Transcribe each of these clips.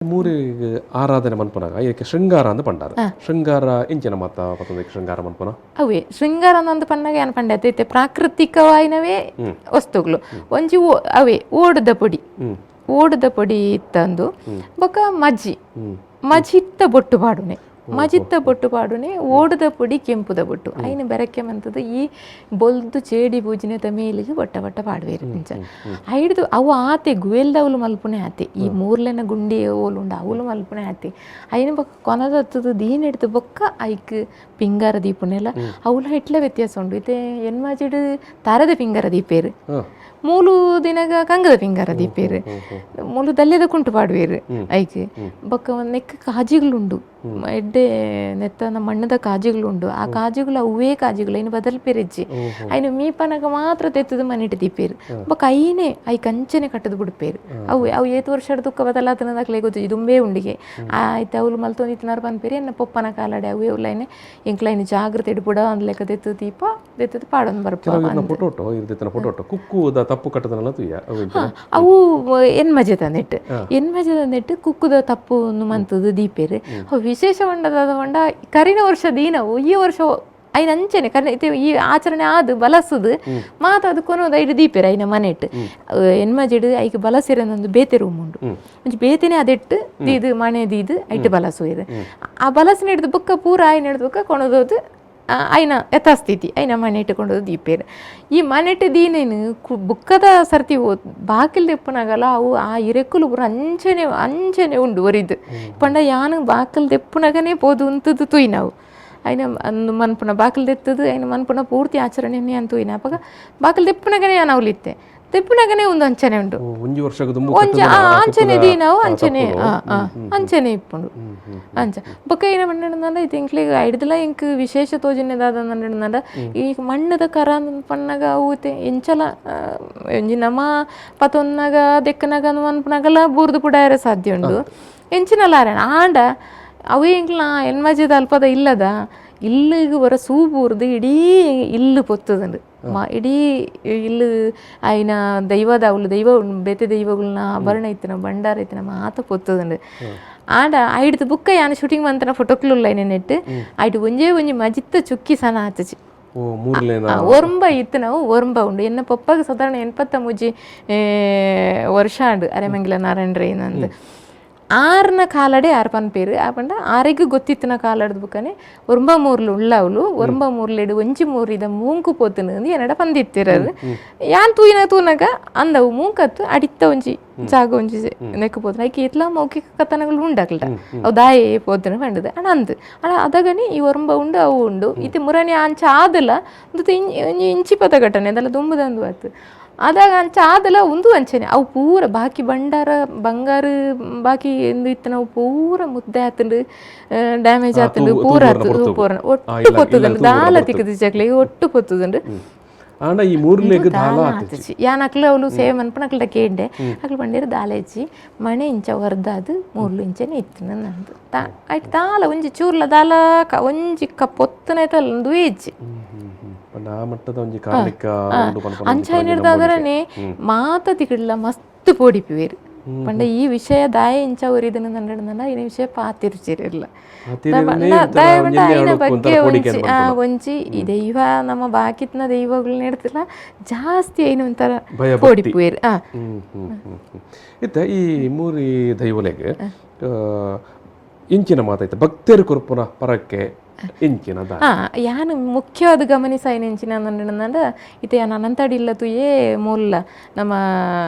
ಮೂರಿಗೆ ಆರಾಧನೆ ಮನ್ಪುನಾಗ ಇದಕ್ಕೆ ಶೃಂಗಾರ ಅಂತ ಪಂಡಾರ ಶೃಂಗಾರ ಇಂಚಿನ ಮಾತ ಪತ್ತೊಂದಕ್ಕೆ ಶೃಂಗಾರ ಮನ್ಪುನ ಅವೇ ಶೃಂಗಾರ ಅನ್ನೊಂದು ಪಂಡಾಗ ಏನು ಪಂಡ ಐತೆ ಪ್ರಾಕೃತಿಕವಾಯಿನವೇ ವಸ್ತುಗಳು ಒಂಜಿ ಓಡದ ಪೊಡಿ ತಂದು ಬೊಕ ಮಜ್ಜಿತ್ತ ಬೊಟ್ಟು ಪಾಡುನೆ ಮಜಿತ್ತ ಬೊಟ್ಟು ಪಾಡುನೆ ಓಡದ ಪೊಡಿ ಕೆಂಪುದ ಬೊಟ್ಟು ಐನು ಬೆರಕೆ ಮಂತದ ಈ ಬೊಲ್ದು ಚೇಡಿ ಪೂಜನೆದ ಮೇಲಿಗೆ ಬಟ್ಟ ಪಾಡುವೇರು ಇಂಚ ಐಡ್ದು ಅವು ಆತೆ ಗುವೆಲ್ದವಲು ಮಲ್ಪುನೆ ಆತೆ ಈ ಮೂರ್ಲೆನ ಗುಂಡಿ ಓಲುಂಡ ಅವಳು ಮಲ್ಪುನೆ ಆತೆ ಐನು ಬೊಕ್ಕ ಕೊನದತ್ತದು ದೀನ್ ಹಿಡ್ದು ಬೊಕ್ಕ ಐಕ್ ಪಿಂಗಾರ ದೀಪುನೆಲ್ಲ ಅವಳ ಹಿಟ್ಲ ವ್ಯತ್ಯಾಸ ಉಂಡು ಇತ್ತೆ ಎನ್ಮಾಜಿಡು ತಾರದ ಪಿಂಗಾರ ದೀಪೇರು ಮೂಲು ದಿನಗ ಕಂಗದ ಪಿಂಗಾರ ದೀಪೇರು ಮೂಲು ದಲ್ಯದ ಕುಂಟು ಪಾಡುವೇರು ಐಕ್ ಬೊಕ್ಕ ನೆಕ್ಕ ಕಾಜಿಗಳುಂಡು ಎಡ್ಡೆ ನೆತ್ತನ ಮಣ್ಣದ ಕಾಜಿಗಳುಂಡು ಆ ಕಾಜಿಗಳು ಅವೇ ಕಾಜಿಗಳು ಐನು ಬದಲ್ಪೇರಿಜ್ಜಿ ಐನು ಮೀಪನಗ ಮಾತ್ರ ತೆತ್ತದ ಮನೆಟ್ ದೀಪೇರು ಬೊಕ್ಕ ಐ ಕಂಚನೆ ಕಟ್ಟದು ಬಿಡ್ಪೇರು ಅವು ಏತು ವರ್ಷ ದುಃಖ ಬದಲಾತನದಾಗ್ಲೇ ಗೊತ್ತು ದುಂಬೇ ಉಂಡಿಗೆ ಆಯ್ತು ಅವಳು ಮಲ್ತೊಂದಿತ್ತಿನಾರು ಬಂದ್ಪೇರಿ ಎನ್ನ ಪೊಪ್ಪನ ಕಾಲಡೆ ಅವೇ ಉಳ್ಳೈನೆ ಇಂಕ್ಲೈನ್ ಜಾಗ್ರತೆ ಇಡ್ಬಿಡ ಅಂದ್ಲೆಕ್ಕ ತೆತ್ತು ದೀಪ ತೆತ್ತದ ಪಾಡೊಂದು ಕುಕ್ಕುದ ತಪ್ಪು ಕಟ್ಟದನಲ್ಲ ಅವು ಎನ್ಮಜದ ನೆಟ್ಟು ಕುಕ್ಕುದ ತಪ್ಪು ಮಂತದ ದೀಪೇರು ವಿಶೇಷ ಹೊಂಡ ಕರಿನ ವರ್ಷ ದೀನವು ಈ ವರ್ಷ ಐನ ಅಂಚನೆ ಈ ಆಚರಣೆ ಆದು ಬಲಸುದು ಮಾತ ಅದು ಕೊನೋದು ಐದು ದೀಪೇರು ಐನ ಮನೆಟ್ ಎನ್ಮಜಿಡು ಐಕ್ ಬಲಸಿರನೊಂದು ಬೇತೆ ರೂಮ್ ಉಂಡು ಒಂಚ ಬೇತೆನೆ ಅದೆಟ್ಟು ದೀದು ಮನೆ ದೀದು ಐಟ್ ಬಲಸುವೇರು ಆ ಬಲಸಿನ ಹಿಡಿದು ಬುಕ್ಕ ಪೂರ ಐನ ಹಿಡಿದು ಬುಕ್ಕ ಕೊಣದೋದು ಐನ ಯಥಾಸ್ಥಿತಿ ಐನ ಮನೆ ಇಟ್ಟುಕೊಂಡೋದು ದೀಪೇರು ಈ ಮನೆಟ್ ದೀನೇನು ಬುಕ್ಕದ ಸರ್ತಿ ಬಾಕಿಲ್ ದೆಪ್ಪನಾಗಲ್ಲ ಅವು ಆ ಇರೆಕ್ಕುಲು ಪೂರ ಅಂಚನೆ ಉಂಡು ಒರಿದು ಪಂಡ ಯಾನು ಬಾಕಲ್ ದೆಪ್ಪನಾಗನೇ ಪೋದು ಅಂತದ್ದು ತುಯ್ ನಾವು ಐನ ಅಂದು ಮನ್ಪುನ ಬಾಕಲ್ ದೆತ್ತದು ಐನ ಮನ್ಪುನ ಪೂರ್ತಿ ಆಚರಣೆನೇ ಅಂತ ತುಯ್ನ ಅಪ್ಪಾಗ ಬಾಕಲ್ ದೆಪ್ಪನಾಗನೇ ಯಾನು ಅವಲಿತ್ತೆ ತೆಪ್ಪನಾಗನೇ ಒಂದು ಅಂಚನೆ ಉಂಡು ಅಂಚನೆ ದೀನಾವು ಅಂಚನೆ ಇಪ್ಪುಂಡು ಅಂಚ ಬೊಕ್ಕ ಏನ ಪಂಡ ಇದು ಇಂಕ್ಲಿಗೆ ಐಡ್ದಲ ಇಂಕ್ ವಿಶೇಷ ತೋಜನೆದಾದ ನಂಡ ಈ ಮಣ್ಣದ ಕರ ಪಣ್ಣಗ ಊತೆ ಎಂಚಲ ಒಂಜಿ ನಮ ಪತೊನ್ನಾಗ ದೆಕ್ಕನಾಗ ಅನ್ಪನಾಗಲ್ಲ ಬೂರ್ದು ಪುಡಾಯರ ಸಾಧ್ಯ ಉಂಡು ಎಂಚಿನಲ್ಲಾರಣ ಆಂಡ ಅವೇ ಇಂಕ್ಲ ಎನ್ಮಜದ ಅಲ್ಪದ ಇಲ್ಲದ ಇಲ್ಲಿಗೆ ಬರ ಸೂಬೂರ್ದು ಇಡೀ ಇಲ್ಲು ಪೊತ್ತದುಂಡು ಇಡೀ ಇಲ್ಲು ಆಯ್ನ ದೈವದ ಅವಳು ಬೇತೆ ದೈವಗಳನ್ನ ಆಭರಣ ಇತ್ತಿನ ಭಂಡಾರ ಇತ್ತಿನ ಮಾತ ಪೊತ್ತದುಂಡು ಆಂಡ ಐಡ್ದು ಬುಕ್ಕ ಯಾನು ಶೂಟಿಂಗ್ ಮಂತನ ಫೋಟೋಕ್ಲು ನೆಟ್ಟು ಐಟು ಒಂಜಿ ಮಜಿತ್ತ ಚುಕ್ಕಿ ಸನ ಆಚಿ ಒರಂಬ ಇತ್ತು ನಾವು ಒರಂಬ ಉಂಡು ಎನ್ನ ಪಪ್ಪಗೆ ಸಾಧಾರಣ 83 ವರ್ಷ ಉಂಡು ಅರೆಮಂಗಿಲ ನಾರಾಯಣ ರೈನಂದು 6ನ ಕಾಲಡೆ ಪನ್ಪೇರು ಆಪಂಡ 6ಗೆ ಗೊತ್ತಿತ್ತಿನ ಕಾಲಡ್ದು ಬುಕ್ಕನೆ ಒರಂಬ ಮೂರ್ಲು ಉಳ್ಳವಳು ಒರಂಬ ಮೂರ್ಲೆಡು ಒಂಜಿ ಮೂರಿದ ಮೂಂಕು ಪೋತುನು ಏನಡ ಪಂದಿತ್ತಿರದು ಯಾನ್ ತೂನಗ ಅಂದವು ಮೂಂಕತ್ತು ಅಡಿತ್ತ ಒಂಜಿ ಜಾಗ ಒಂಜಿ ನೆಕ್ಕು ಐಕಿ ಇತ್ಲ ಮೌಖಿಕ ಕಥನಗಳು ಉಂಡಾಕ್ಲ ಅವು ದಾಯೆ ಪೋತುನು ಪಂಡದು ಅಂದು ಅದಗನಿ ಈ ಒರಂಬ ಉಂಡು ಅವು ಉಂಡು ಇತ್ತೆ ಮುರನೆ ಅಂಚ ಆದಲ ಇಂಚಿ ಪದ ಘಟನೆ ಅದೆಲ್ಲ ದುಂಬುದಂದು ಆಯ್ತು ಅದಾಗ ಅಂಚ ಆದಲ ಒಂದು ಅಂಚನೆ ಅವು ಪೂರ ಬಾಕಿ ಬಂಗಾರ ಬಾಕಿ ಎಂದು ಇತ್ತು ನಾವು ಪೂರ ಮುದ್ದೆ ಆತಂಡು ಡ್ಯಾಮೇಜ್ ಆತಂಡು ಪೂರ ಒಟ್ಟು ಪೊತ್ತುದುಂಡು ದಾಲ ತಿಕ್ಕದ ಜಗ್ಲಿಗೆ ಒಟ್ಟು ಪೊತ್ತುದುಂಡು ಆಂಡ ಈ ಮೂರ್ಲೆಗ್ ದಾಲ ಆತಿಜಿ ಯಾನ್ ಅಕ್ಲ ಅವಳು ಸೇವೆ ಮನ್ಪನ ಅಕ್ಲ ಕೇಂಡೆ ಅಕ್ಲ ಬಂಡೇರು ದಾಲ ಹೆಚ್ಚಿ ಮಣೆ ಇಂಚ ಹೊರ್ದಾದು 3 ಇಂಚನೆ ಇತ್ತು ನಂದು ಆಯ್ತು ದಾಲ ಒಂಜಿ ಚೂರ್ಲ ದಾಲ ಒಂಜಿ ಪೊತ್ತನೈತಲ್ಲ ಒಂದು ಹೆಚ್ಚಿ ಅಂಚೈನ ಹಿಡ್ದಾದರನೆ ಮಾತ ತಿಕ್ಕಡ್ಲ ಮಸ್ತ್ ಪೋಡಿಪಿವೇರು ಪಂಡ ಈ ವಿಷಯ ದಾಯ ಇಂಚ ಒರಿದನ ನಂಡ ಈ ವಿಷಯ ಪಾತಿರುಚಿರಲ್ಲ ಐನ ಬಗ್ಗೆ ಒಂಚಿ ಈ ದೈವ ನಮ್ಮ ಬಾಕಿತ್ನ ದೈವಗಳನ್ನ ಇಡ್ತಿಲ್ಲ ಜಾಸ್ತಿ ಐನು ಒಂಥರ ಪೋಡಿಪುವೇರು ಇತ್ತ ಈ ಮೂರಿ ದೈವಲೆಗೆ ಇಂಚಿನ ಮಾತಾಯ್ತು ಭಕ್ತರು ಕೊರ್ಪುನ ಪರಕ್ಕೆ ಇಂಚಿನ ಯಾನು ಮುಖ್ಯವಾದ ಗಮನಿಸ ಏನು ಇಂಚಿನ ನಂಡ ಇತ್ತೆ ಯಾನು ಅನಂತಡಿ ಇಲ್ಲ ತುಯೇ ಮೂಲ ನಮ್ಮ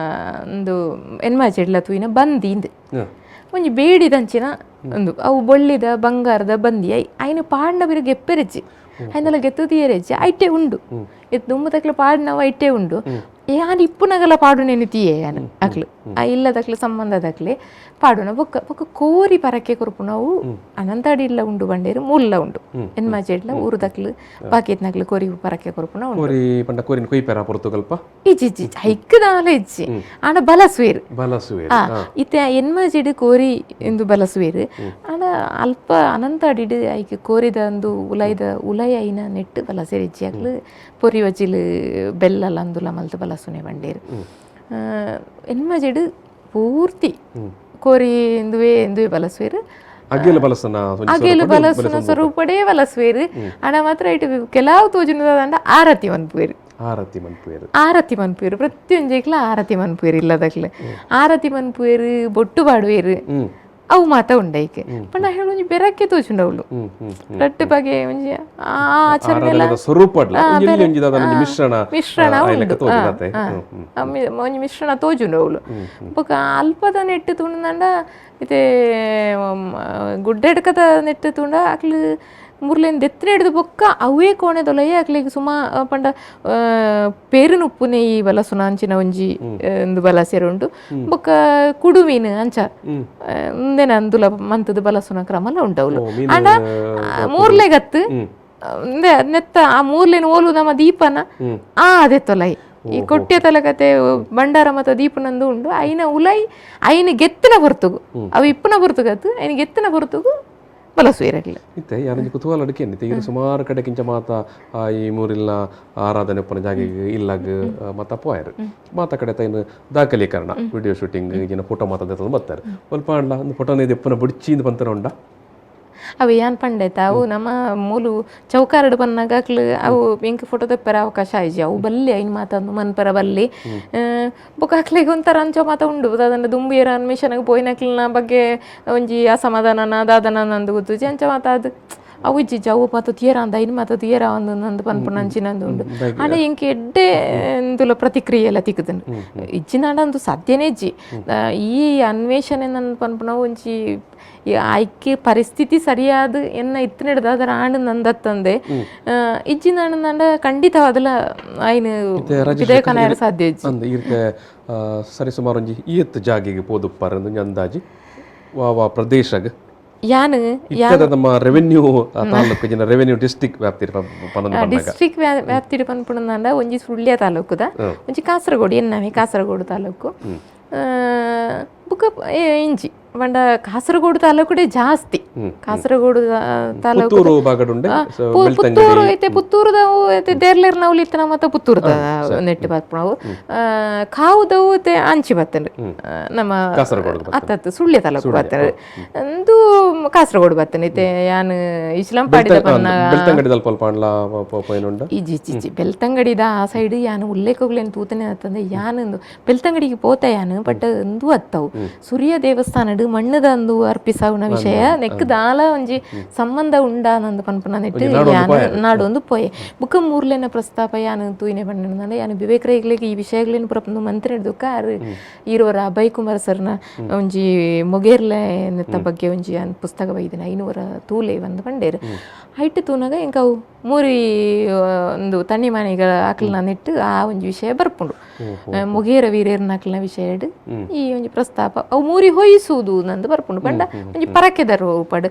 ಒಂದು ಎನ್ಮಾಚಿ ಇಡ್ಲ ತುಯಿನ ಬಂದಿಂದು ಒಂಜಿ ಬೇಡಿದಂಚಿನ ಒಂದು ಅವು ಬೊಳ್ಳಿದ ಬಂಗಾರದ ಬಂದಿ ಐನ ಪಾಡ್ನ ಬಿರು ಗೆಪ್ಪೆರೆಜ್ಜಿ ಐನೆಲ್ಲ ಗೆತ್ತು ತೀಯರೆಜ್ಜಿ ಐಟೆ ಉಂಡು ಎತ್ತು ದುಂಬದಕ್ಲೆ ಪಾಡ್ನವ ಐಟೆ ಉಂಡು ಯಾನು ಇಪ್ಪುನಗಲ ಪಾಡು ನೆನಿತೀಯೇ ಯಾನು ಅಕ್ಲು ಇಲ್ಲದಕ್ಲೆ ಸಂಬಂಧದಕ್ಲೆ ಪಾಡುನ ಬೊಕ್ಕ ಕೋರಿ ಪರಕ್ಕೆ ಕೊರ್ಪು ನಾವು ಅನಂತಡಿ ಇಲ್ಲ ಉಂಡು ಬಂಡೇರು ಮೂಲ್ಲ ಉಂಡು ಎನ್ಮಾಜೆ ಇಡ್ಲ ಊರುದಕ್ಲು ಬಾಕಿತ್ನಕ್ಲು ಕೋರಿ ಪರಕ್ಕೆ ಕೊರ್ಪುನ ಇಜ್ಜಿ ಹೈಕ್ಕದಾಲ ಇಜ್ಜಿ ಆಂಡ ಬಲಸುವೇರು ಇತ್ತೆ ಎನ್ಮಾಜಿಡು ಕೋರಿ ಎಂದು ಬಲಸುವೇರು ಆಂಡ ಅಲ್ಪ ಅನಂತಡಿಡು ಐಕೆ ಕೋರಿದ ಒಂದು ಉಲಯ ಐನ ನೆಟ್ಟು ಬಲಸೇರಿ ಇಜ್ಜಿ ಅಕ್ಲು ಪೊರಿ ವಜಿಲು ಬೆಲ್ಲಲ್ಲ ಅಂದುಲ ಮಲ್ತು ಬಲಸುನೆ ಬಂಡೇರು ಎನ್ಮಾಜಿಡು ಪೂರ್ತಿ ಕೋರಿ ಎಂದುವೆ ಬಲಸ್ವೇರು ಅಗೇಲು ಬಲಸನ ಅಗೇಲು ಬಲಸುನ ಸ್ವರೂಪಡೇ ಬಲಸ್ವೇರು ಅಣ್ಣ ಮಾತ್ರ ಇಟ್ಟು ಕೆಲವು ತೋಜುನದಂಡ ಆರತಿ ಮನ್ಪುವೇರು ಆರತಿ ಮನ್ಪುವೇರು ಪ್ರತಿಯೊಂಜೇಕ್ಲ ಆರತಿ ಮನ್ಪುವೇರು ಇಲ್ಲದಕ್ಲೆ ಆರತಿ ಮನ್ಪುವೇರು ಬೊಟ್ಟು ಪಾಡುವೇರು ಅವು ಮಾತ ಉಂಡೈಕೆ ಪಂಡ ಹೇಳೊಂಜಿ ಬೆರಕ್ಕೆ ತೋಜುಂಡವಳು ರಟ್ಟು ಬಗೆ ಒಂಜಿ ಆಚರಣೆ ಮಿಶ್ರಣ ಒಂಜಿ ಮಿಶ್ರಣ ತೋಜುಂಡವಳು ಬೊಕ ಅಲ್ಪದ ನೆಟ್ಟು ತುಂಡಂಡ ಇತ್ತೆ ಗುಡ್ಡೆಡ್ಕದ ನೆಟ್ಟು ತುಂಡ ಅಕ್ಲು ಮುರ್ಲೇನ್ ದೆತ್ತನೆ ಹಿಡಿದು ಬೊಕ್ಕ ಅವೇ ಕೋಣೆದೊಲಯೇ ಅಕ್ಲಿಗೆ ಸುಮಾ ಪಂಡ ಪೇರಿನ ಉಪ್ಪುನೆ ಈ ಬಲಸುನ ಅಂಚಿನ ಒಂಜಿ ಒಂದು ಬಲ ಸೇರುಂಡು ಬೊಕ್ಕ ಕುಡುಮೀನು ಅಂಚ ಮುಂದೆನ ಅಂದುಲ ಮಂತದ ಬಲಸುನ ಕ್ರಮಲ ಉಂಟವಳು ಅಂಡ ಮೂರ್ಲೆ ಗತ್ತು ನೆತ್ತ ಆ ಮೂರ್ಲೇನು ಓಲು ನಮ್ಮ ದೀಪನ ಅದೇ ತೊಲೈ ಈ ಕೊಟ್ಟೆ ತಲಗತೆ ಬಂಡಾರ ಮತ್ತ ದೀಪನಂದು ಉಂಡು ಐನ ಉಲೈ ಐನ ಗೆತ್ತಿನ ಬರ್ತುಗು ಅವು ಇಪ್ಪನ ಬರ್ತುಗತ್ತು ಐನ ಗೆತ್ತಿನ ಬರ್ತುಗು ಬಲಸುವೇರಲ್ಲ ಇತ್ತೆ ಯಾರಂಜಿ ಕುತೂಹಲ ಅಡಕೇನೆ ಈಗ ಸುಮಾರು ಕಡೆ ಕಿಂಚ ಮಾತ ಈ ಮೂರಿಲ್ನ ಆರಾಧನೆ ಉಪ್ಪನ ಜಾಗಿಗೆ ಇಲ್ಲಾಗ ಮಾತ ಪೋಯರು ಮಾತ ಕಡೆ ತೈನು ದಾಖಲೀಕರಣ ವಿಡಿಯೋ ಶೂಟಿಂಗ್ ಈಗಿನ ಫೋಟೋ ಮಾತಾಡ್ತದ ಬರ್ತಾರೆ ಸ್ವಲ್ಪ ಅಲ್ಲ ಒಂದು ಫೋಟೋನ ಇದು ಉಪ್ಪನ ಬುಡ್ಚಿಂದ ಬಂತಾರ ಉಂಡ ಅವು ಏನ್ ಪಂಡೈತ ಅವು ನಮ್ಮ ಮೂಲು ಚೌಕಾರಡು ಬನ್ನಾಗ ಅವು ಬೆಂಕಿ ಫೋಟೋ ತೆಪ್ಪರ ಅವಕಾಶ ಆಯ್ಜಿ ಅವು ಬಲ್ಲಿ ಐನ್ ಮಾತಂದು ಮನ್ಪರ ಬಲ್ಲಿ ಬೊಕ ಅಕ್ಲಿಗೆ ಒಂಥರ ಅಂಚೋ ಮಾತ ಉಂಡು ಅದನ್ನ ದುಂಬಿಯರ ಅನ್ಮಿಷನ್ಗೆ ಪೋಯಿನಕ್ಲಿನ ಬಗ್ಗೆ ಒಂಜಿ ಅಸಮಾಧಾನ ದಾದನ ನಂದು ಗೊತ್ತು ಅಂಚ ಮಾತ ಅದು ಅವು ಇಜ್ಜಿಜ್ಜಿ ಅವು ಮಾತು ತೀರ ಅಂದ ಐನ್ ಮಾತು ತೀರ ಒಂದು ನಂದು ಪನ್ಪುನ ಅಂಚಿನಂದು ಉಂಡು ಆಂಡ ಇಂಕೆ ಎಡ್ಡೆ ಎಂದುಲ ಪ್ರತಿಕ್ರಿಯೆ ಎಲ್ಲ ತಿಕ್ಕದನು ಇಜ್ಜಿನಾಡ ಒಂದು ಸಾಧ್ಯನೇ ಇಜ್ಜಿ ಈ ಅನ್ವೇಷಣೆ ನನ್ನ ಪನ್ಪುನ ಒಂಜಿ ಆಯ್ಕೆ ಪರಿಸ್ಥಿತಿ ಸರಿಯಾದ ಎನ್ನ ಇತ್ತಿನಿಡ್ದ ಅದರ ಆಂಡ್ ನಂದತ್ತಂದೆ ಇಜ್ಜಿನ ನಂಡ ಖಂಡಿತವಾದಲ ಐನು ವಿಧೇಯಕನ ಸಾಧ್ಯ ಇಜ್ಜಿ ಸರಿ ಸುಮಾರು ಒಂಜಿ ಈತ್ ಜಾಗಿಗೆ ಪೋದುಪ್ಪಾರ ಅಂದಾಜಿ ವಾ ಪ್ರದೇಶಗ್ ಯಾನು ನಮ್ಮ ರೆವೆನ್ಯೂ ತಾಲೂಕು ಜನ ರೆವೆನ್ಯೂ ಡಿಸ್ಟ್ರಿಕ್ಟ್ ಡಿಸ್ಟ್ರಿಕ್ಟ್ ವ್ಯಾಪ್ತಿಡ್ ಪನ್ಪುಣಂದ ಒಂಜಿ ಸುಳ್ಯ ತಾಲೂಕುದ ಒಂಜಿ ಕಾಸರಗೋಡು ಎನ್ನವೆ ಕಾಸರಗೋಡು ತಾಲೂಕು ಬುಕ್ಕ ಇಂಜಿ ಬಂಡ ಕಾಸರಗೋಡು ತಾಲೂಕುಡೆ ಜಾಸ್ತಿ ಕಾಸರಗೋಡು ತಾಲೂಕು ಪುತ್ತೂರು ಐತೆ ಪುತ್ತೂರದವು ಐತೆ ದೇರ್ಲೇರ್ ನಾವು ಇತ್ತನ ಮತ್ತೆ ಪುತ್ತೂರದ ನೆಟ್ಟು ಬರ್ಪಣವು ಕಾವುದವು ಐತೆ ಅಂಚಿ ಬರ್ತೇನೆ ನಮ್ಮ ಅತ್ತತ್ತು ಸುಳ್ಯ ತಾಲೂಕು ಬರ್ತೇನೆ ಅಂದು ಕಾಸರಗೋಡು ಬರ್ತೇನೆ ಐತೆ ಯಾನು ಇಸ್ಲಾಂ ಪಾಡಿದ ಇಜ್ಜಿ ಬೆಳ್ತಂಗಡಿದ ಆ ಸೈಡ್ ಯಾನು ಉಲ್ಲೇಖಗಳೇನು ತೂತನೆ ಅಂತಂದ್ರೆ ಯಾನಂದು ಬೆಳ್ತಂಗಡಿಗೆ ಪೋತ ಯಾನು ಬಟ್ ಅಂದು ಅತ್ತವು ಸೂರ್ಯ ದೇವಸ್ಥಾನ ಮಣ್ಣದ ಅಂದು ಅರ್ಪಿಸಾವುನ ವಿಷಯ ನೆಕ್ ದಾಲ ಒಂಜಿ ಸಂಬಂಧ ಉಂಡಾ ನಂದು ಪನ್ಪನ ನೆಟ್ಟು ನಾಡು ಒಂದು ಪೋಯೆ ಬುಕ್ಕ ಮೂರ್ಲೇನ ಪ್ರಸ್ತಾಪ ಯಾನು ತೂಯಿನೆ ಪಂಡ ಯಾನು ವಿವೇಕರಿಗೆ ಈ ವಿಷಯಗಳೇನು ಪ್ರಪಂಚ ಮಂತ್ರಿ ಹಿಡ್ದುಕ ಇರೋರ ಅಭಯ್ ಕುಮಾರ್ ಸರ್ನ ಒಂಜಿ ಮೊಗೇರ್ಲೆ ನೆತ್ತ ಬಗ್ಗೆ ಒಂಜಿ ಪುಸ್ತಕ ಬೈದಿನ 500 ತೂಲೆ ಒಂದು ಪಂಡೇರು ಹೈಟ್ ತೂನಾಗ ಇಂಕ ಅವು ಮೂರಿ ಒಂದು ತಣ್ಣಿ ಮನೆಗಳ ಆಕಲನ ನೆಟ್ಟು ಆ ಒಂಜಿ ವಿಷಯ ಬರ್ಪುಂಡು ಮೊಗೇರ ವೀರೇರ್ನ ಆಕಲನ ವಿಷಯ ಈ ಒಂಜಿ ಪ್ರಸ್ತಾಪ ಅವು ಮೂರಿ ಹೊಯ್ಸುವುದು ನಂದು ಬರ್ಪುಂಡು ಪಂಡ ಒಂಜಿ ಪರಕೆದರ್ ಉಪಡ್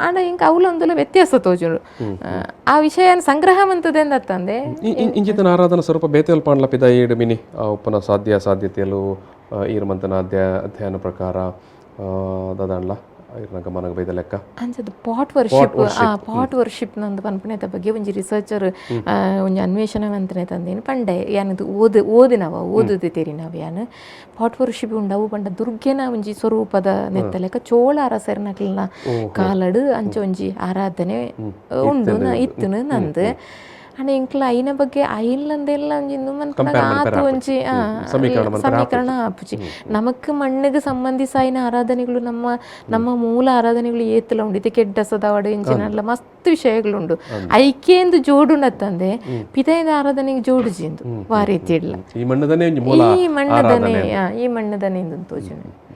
ಆಂಡ ಇಂಕ ಅವಲೊಂದುಲ ವ್ಯತ್ಯಾಸ ತೋಜುಂಡು ಆ ವಿಷಯ ಸಂಗ್ರಹ ಮಂತದೆ ಅಂತಂದೆ ಇಂಚಿತನ ಆರಾಧನಾ ಸ್ವರೂಪ ಬೇತಲ್ ಪಾಂಡ್ಲ ಪಿದ ಏಡು ಮಿನಿ ಉಪ್ಪನ ಸಾಧ್ಯತೆಯಲು ಈರ್ಮಂತನ ಅಧ್ಯಯನ ಪ್ರಕಾರ ದಾದಾಂಡ್ಲ ಗಮನಕ್ಕೆ ಬೈದ ಲೆಕ್ಕ ಅಂಚದು ಪಾಟ್ ವರ್ಷಿಪ್ ನಂದು ಪನ್ಪುಣೆತ ಬಗ್ಗೆ ಒಂಜಿ ರಿಸರ್ಚರ್ ಒಂಜಿ ಅನ್ವೇಷಣೆ ಮಂತನೆ ತಂದೇನು ಪಂಡೆ ಯಾನದು ಓದಿದೆ ತೆರಿನವ ಯಾನು ಪಾಟ್ ವರ್ಷಿಪ್ ಉಂಡವು ಪಂಡ ದುರ್ಗೆನ ಒಂಜಿ ಸ್ವರೂಪದ ನೆತ್ತ ಲೆಕ್ಕ ಚೋಳ ಅರಸರ್ನಕ್ಲನ ಕಾಲಡು ಅಂಚ ಒಂಜಿ ಆರಾಧನೆ ಉಂಡು ಇತ್ತುನು ನಂದು ಆನೆ ಇಂಕ್ಲ ಐನ ಬಗ್ಗೆ ಐಲ್ಲಂದೆಲ್ಲ ಒಂಜಿಂದು ಮನ್ಪುನಾಗ ಆತು ಒಂಜಿ ಸಮೀಕರಣ ಆಪುಜಿ ನಮಕ್ ಮಣ್ಣಿಗೆ ಸಂಬಂಧಿಸ ಐನ ಆರಾಧನೆಗಳು ನಮ್ಮ ಮೂಲ ಆರಾಧನೆಗಳು ಏತಲ ಉಂಡು ಇದಕ್ಕೆ ಕೆಡ್ಡಸದವಾಡು ಇಂಚಿನಲ್ಲ ಮಸ್ತ್ ವಿಷಯಗಳುಂಡು ಐಕೇಂದು ಜೋಡುಂಡತ್ತಂದೆ ಪಿತೆಯಿಂದ ಆರಾಧನೆಗೆ ಜೋಡುಜಿಂದು ವಾರೀತಿ ಇಲ್ಲ ಈ ಮಣ್ಣದನೆ ಇಂದು ತೋಜುನೆ